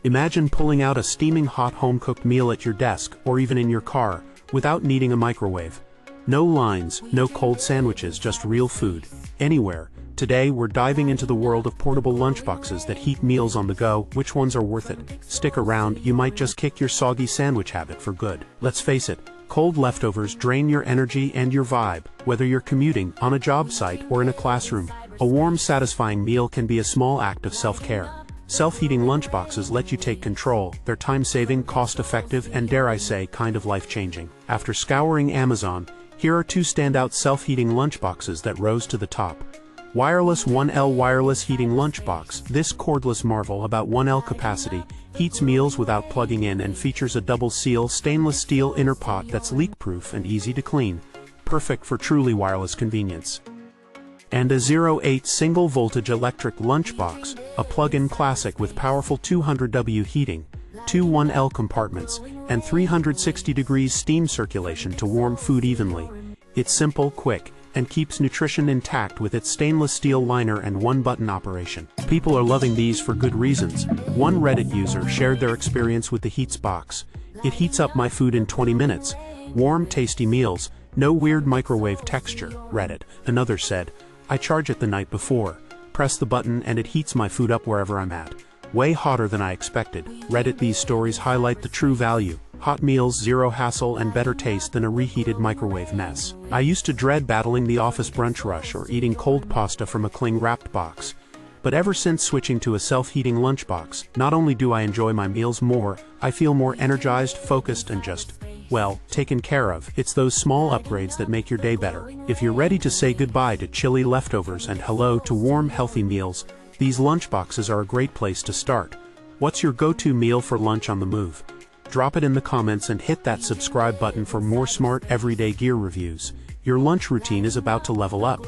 Imagine pulling out a steaming hot home-cooked meal at your desk or even in your car without needing a microwave. No lines, no cold sandwiches, just real food, anywhere. Today we're diving into the world of portable lunchboxes that heat meals on the go. Which ones are worth it? Stick around, you might just kick your soggy sandwich habit for good. Let's face it, cold leftovers drain your energy and your vibe. Whether you're commuting, on a job site, or in a classroom, a warm, satisfying meal can be a small act of self-care. Self-heating lunchboxes let you take control. They're time-saving, cost-effective, and dare I say, kind of life-changing. After scouring Amazon, here are two standout self-heating lunchboxes that rose to the top. Wireless 1L Wireless Heating Lunchbox. This cordless marvel, about 1L capacity, heats meals without plugging in and features a double-seal stainless steel inner pot that's leak-proof and easy to clean. Perfect for truly wireless convenience. And a 0.8 single-voltage electric lunchbox, a plug-in classic with powerful 200W heating, two 1L compartments, and 360 degrees steam circulation to warm food evenly. It's simple, quick, and keeps nutrition intact with its stainless steel liner and one-button operation. People are loving these for good reasons. One Reddit user shared their experience with the HeatsBox. It heats up my food in 20 minutes. Warm, tasty meals, no weird microwave texture. Reddit. Another said, I charge it the night before, press the button and it heats my food up wherever I'm at. Way hotter than I expected. Reddit. These stories highlight the true value. Hot meals, zero hassle, and better taste than a reheated microwave mess. I used to dread battling the office brunch rush or eating cold pasta from a cling-wrapped box. But ever since switching to a self-heating lunchbox, not only do I enjoy my meals more, I feel more energized, focused, and just, well, taken care of. It's those small upgrades that make your day better. If you're ready to say goodbye to chilly leftovers and hello to warm, healthy meals, these lunchboxes are a great place to start. What's your go-to meal for lunch on the move? Drop it in the comments and hit that subscribe button for more smart, everyday gear reviews. Your lunch routine is about to level up.